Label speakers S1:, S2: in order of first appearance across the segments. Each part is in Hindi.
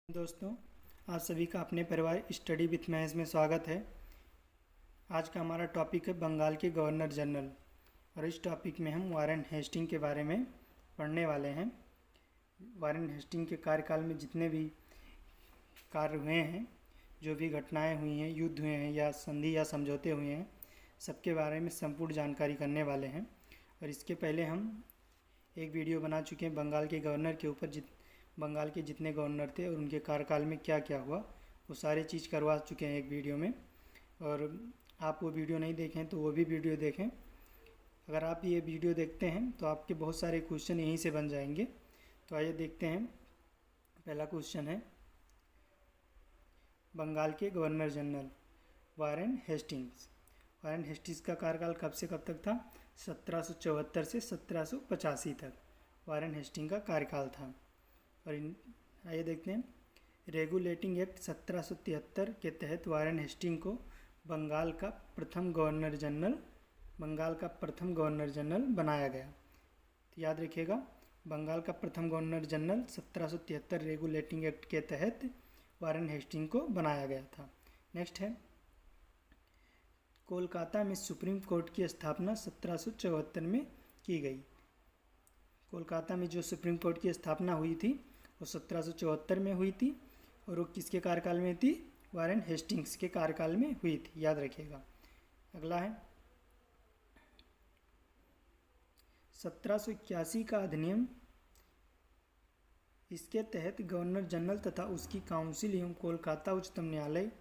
S1: दोस्तों, आप सभी का अपने परिवार स्टडी विथ महेश में स्वागत है। आज का हमारा टॉपिक है बंगाल के गवर्नर जनरल और इस टॉपिक में हम वारेन हेस्टिंग के बारे में पढ़ने वाले हैं। वारेन हेस्टिंग के कार्यकाल में जितने भी कार्य हुए हैं, जो भी घटनाएं हुई हैं, युद्ध हुए हैं या संधि या समझौते हुए हैं, सबके बारे में संपूर्ण जानकारी करने वाले हैं। और इसके पहले हम एक वीडियो बना चुके हैं बंगाल के गवर्नर के ऊपर, बंगाल के जितने गवर्नर थे और उनके कार्यकाल में क्या क्या हुआ, वो सारे चीज़ करवा चुके हैं एक वीडियो में। और आप वो वीडियो नहीं देखें तो वो भी वीडियो देखें। अगर आप ये वीडियो देखते हैं तो आपके बहुत सारे क्वेश्चन यहीं से बन जाएंगे। तो आइए देखते हैं। पहला क्वेश्चन है, बंगाल के governor general Warren Hastings. Warren Hastings का कार्यकाल कब से कब तक था? 1774 से 1785 तक वारेन हेस्टिंग का कार्यकाल था। और आइए देखते हैं। रेगुलेटिंग एक्ट 1773 के तहत वारेन हेस्टिंग को बंगाल का प्रथम गवर्नर जनरल बनाया गया। तो याद रखिएगा, बंगाल का प्रथम गवर्नर जनरल 1773 रेगुलेटिंग एक्ट के तहत वारेन हेस्टिंग को बनाया गया था। नेक्स्ट है, कोलकाता में सुप्रीम कोर्ट की स्थापना 1774 में की गई। कोलकाता में जो सुप्रीम कोर्ट की स्थापना हुई थी वो 1774 में हुई थी और वो किसके कार्यकाल में थी? वारेन हेस्टिंग्स के कार्यकाल में हुई थी, याद रखिएगा। अगला है 1781 का अधिनियम। इसके तहत गवर्नर जनरल तथा उसकी काउंसिल एवं कोलकाता उच्चतम न्यायालय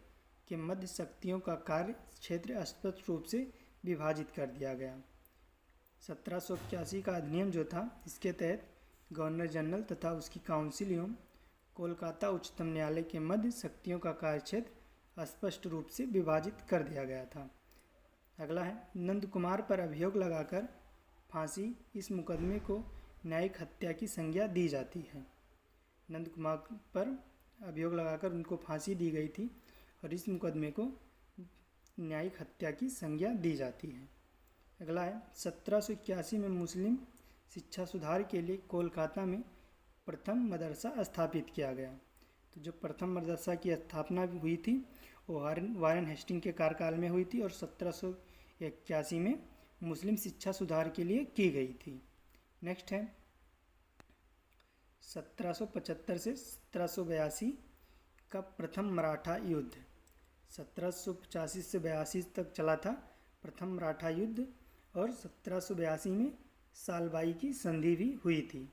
S1: के मध्य शक्तियों का कार्य क्षेत्र स्पष्ट रूप से विभाजित कर दिया गया। 1781 का अधिनियम जो था, इसके तहत गवर्नर जनरल तथा उसकी काउंसिल एवं कोलकाता उच्चतम न्यायालय के मध्य शक्तियों का कार्यक्षेत्र स्पष्ट रूप से विभाजित कर दिया गया था। अगला है, नंद कुमार पर अभियोग लगाकर फांसी, इस मुकदमे को न्यायिक हत्या की संज्ञा दी जाती है। नंद कुमार पर अभियोग लगाकर उनको फांसी दी गई थी और इस मुकदमे को न्यायिक हत्या की संज्ञा दी जाती है। अगला है, 1781 में मुस्लिम शिक्षा सुधार के लिए कोलकाता में प्रथम मदरसा स्थापित किया गया। तो जो प्रथम मदरसा की स्थापना हुई थी वो वारेन हेस्टिंग के कार्यकाल में हुई थी और 1781 में मुस्लिम शिक्षा सुधार के लिए की गई थी। नेक्स्ट है, 1775 से 1782 का प्रथम मराठा युद्ध। 1785 से 82 तक चला था प्रथम मराठा युद्ध और 1782 में सालबाई की संधि भी हुई थी।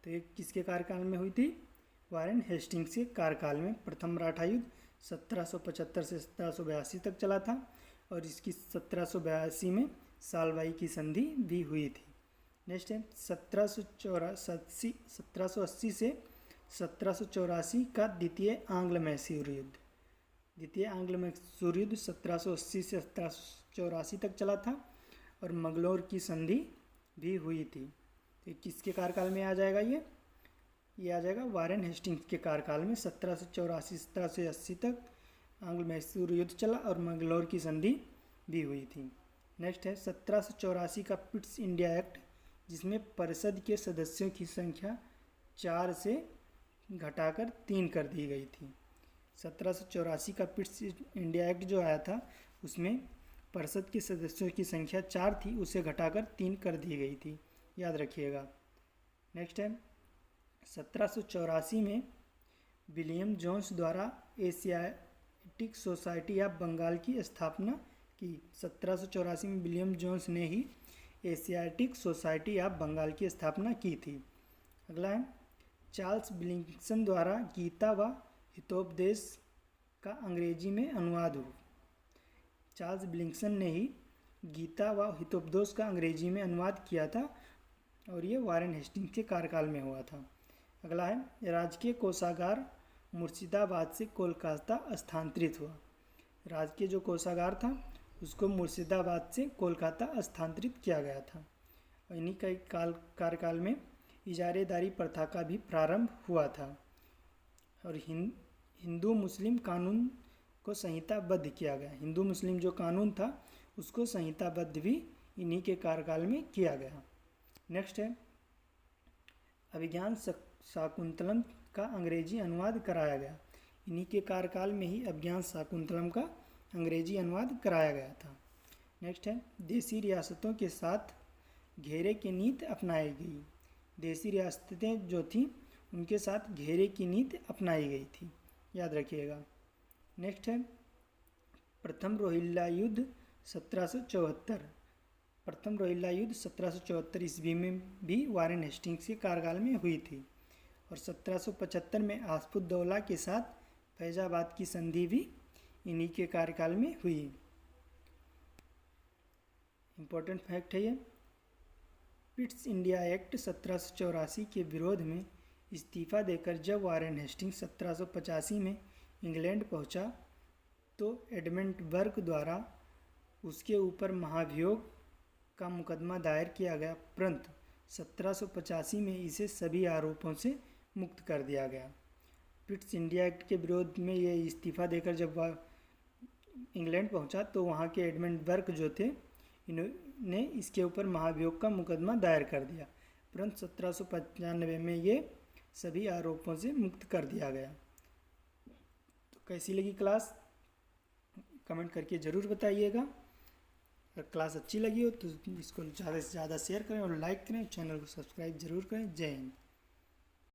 S1: तो ये किसके कार्यकाल में हुई थी? वारेन हेस्टिंग्स के कार्यकाल में प्रथम मराठा युद्ध 1775 से 1782 तक चला था और इसकी 1782 में सालबाई की संधि भी हुई थी। नेक्स्ट है, 1780 से 1784 का द्वितीय आंग्ल मैसूर युद्ध। द्वितीय आंग्ल मैसूर युद्ध 1780 से 1784 तक चला था और मंगलौर की संधि भी हुई थी। तो किसके कार्यकाल में आ जाएगा? ये आ जाएगा वारेन हेस्टिंग्स के कार्यकाल में। 1784 से 1780 तक आंग्ल मैसूर युद्ध चला और मंगलौर की संधि भी हुई थी। नेक्स्ट है, 1784 का पिट्स इंडिया एक्ट, जिसमें परिषद के सदस्यों की संख्या 4 से घटाकर 3 कर दी गई थी। 1784 का पिट्स इंडिया एक्ट जो आया था, उसमें परिषद के सदस्यों की संख्या 4 थी, उसे घटाकर 3 कर दी गई थी, याद रखिएगा। नेक्स्ट है, 1784 में विलियम जोन्स द्वारा एशियाटिक सोसाइटी ऑफ बंगाल की स्थापना की। 1784 में विलियम जोन्स ने ही एशियाटिक सोसाइटी ऑफ बंगाल की स्थापना की थी। अगला है, चार्ल्स बिलिंगसन द्वारा गीता व हितोपदेश का अंग्रेजी में अनुवाद हुआ। चार्ल्स बिलिंगसन ने ही गीता व हितोपदेश का अंग्रेजी में अनुवाद किया था और ये वारेन हेस्टिंग्स के कार्यकाल में हुआ था। अगला है, राजकीय कोषागार मुर्शिदाबाद से कोलकाता स्थानांतरित हुआ। राजकीय जो कोषागार था उसको मुर्शिदाबाद से कोलकाता स्थानांतरित किया गया था। और इन्हीं के कार्यकाल में इजारेदारी प्रथा का भी प्रारंभ हुआ था और हिंदू मुस्लिम कानून को संहिताबद्ध किया गया। हिंदू मुस्लिम जो कानून था उसको संहिताबद्ध भी इन्हीं के कार्यकाल में किया गया। नेक्स्ट है, अभिज्ञान शाकुंतलम का अंग्रेजी अनुवाद कराया गया। इन्हीं के कार्यकाल में ही अभिज्ञान शाकुंतलम का अंग्रेजी अनुवाद कराया गया था। नेक्स्ट है, देसी रियासतों के साथ घेरे की नीति अपनाई गई। देसी रियासतें जो थीं उनके साथ घेरे की नीति अपनाई गई थी, याद रखिएगा। नेक्स्ट है, प्रथम रोहिल्ला युद्ध 1774। प्रथम रोहिल्ला युद्ध 1774 ईस्वी में भी वारेन हेस्टिंग्स के कार्यकाल में हुई थी। और 1775 में आसफुद्दौला के साथ फैजाबाद की संधि भी इन्हीं के कार्यकाल में हुई। इम्पोर्टेंट फैक्ट है ये। पिट्स इंडिया एक्ट 1784 के विरोध में इस्तीफा देकर जब वारेन हेस्टिंग्स 1785 में इंग्लैंड पहुंचा तो एडमंड बर्क द्वारा उसके ऊपर महाभियोग का मुकदमा दायर किया गया, परंतु 1785 में इसे सभी आरोपों से मुक्त कर दिया गया। पिट्स इंडिया एक्ट के विरोध में ये इस्तीफा देकर जब वह इंग्लैंड पहुंचा तो वहाँ के एडमंड बर्क जो थे इन्होंने इसके ऊपर महाभियोग का मुकदमा दायर कर दिया, परंतु 1795 में ये सभी आरोपों से मुक्त कर दिया गया। तो कैसी लगी क्लास, कमेंट करके ज़रूर बताइएगा। अगर क्लास अच्छी लगी हो तो इसको ज़्यादा से ज़्यादा शेयर करें और लाइक करें, चैनल को सब्सक्राइब जरूर करें। जय हिंद।